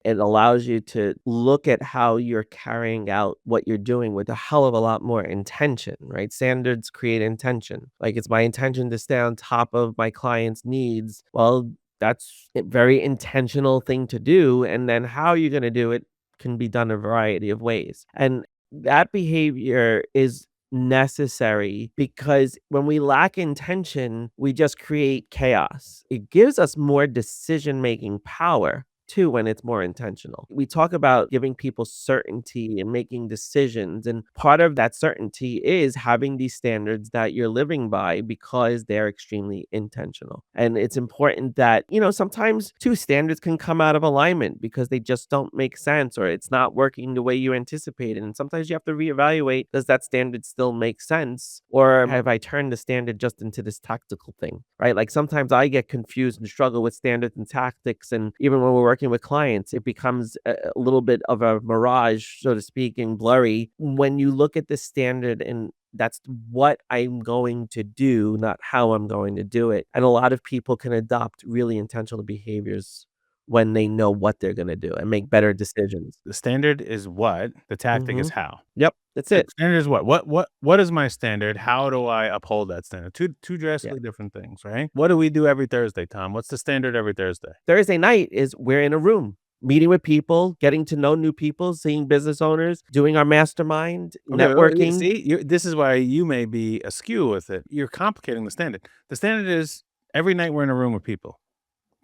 It allows you to look at how you're carrying out what you're doing with a hell of a lot more intention, right? Standards create intention. Like, it's my intention to stay on top of my client's needs. Well, that's a very intentional thing to do. And then how you're going to do it can be done a variety of ways. And that behavior is necessary because when we lack intention, we just create chaos. It gives us more decision making power too when it's more intentional. We talk about giving people certainty and making decisions. And part of that certainty is having these standards that you're living by because they're extremely intentional. And it's important that, sometimes two standards can come out of alignment because they just don't make sense or it's not working the way you anticipated. And sometimes you have to reevaluate, does that standard still make sense? Or have I turned the standard just into this tactical thing, right? Like sometimes I get confused and struggle with standards and tactics. And even when we're working with clients, it becomes a little bit of a mirage, so to speak, and blurry when you look at the standard and that's what I'm going to do, not how I'm going to do it. And a lot of people can adopt really intentional behaviors when they know what they're going to do and make better decisions. The standard is what, the tactic Hmm. is how. Yep, that's The it. standard is what is my standard? How do I uphold that standard? Two Yeah. drastically different things, right? What do we do every Thursday, Tom? What's the standard every Thursday? Thursday night is we're in a room meeting with people, getting to know new people, seeing business owners, doing our mastermind, Okay, well, networking. see, this is why you may be askew with it. You're complicating the standard. The standard is every night we're in a room with people.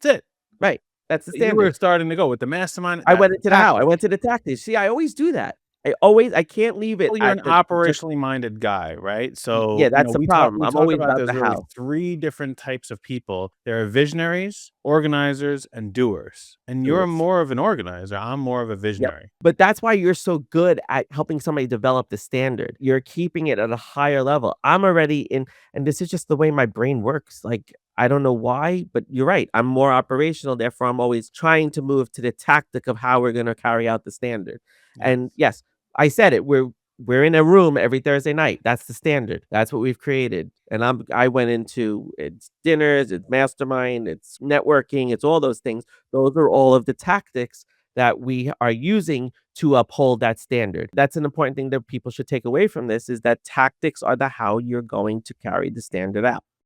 That's it. Right. That's the You were standard. starting to go with the mastermind. I That's went the into the how. I tactic. went to the tactics. See, I always do that. I can't leave it Well, you're an at the just operationally minded guy, right? yeah, So, that's the problem. we I'm talk always about about there's the really how. 3 different types of people. There are visionaries, organizers, and doers. And you're Doers. more of an organizer. I'm more of a Yep. visionary. But that's why you're so good at helping somebody develop the standard. You're keeping it at a higher level. I'm already in, and this is just the way my brain works. Like, I don't know why, but you're right. I'm more operational. Therefore, I'm always trying to move to the tactic of how we're going to carry out the standard. And Yes. yes, I said it. We're in a room every Thursday night. That's the standard. That's what we've created. And I went into it's dinners, it's mastermind, it's networking, it's all those things. Those are all of the tactics that we are using to uphold that standard. That's an important thing that people should take away from this is that tactics are the how you're going to carry the standard out.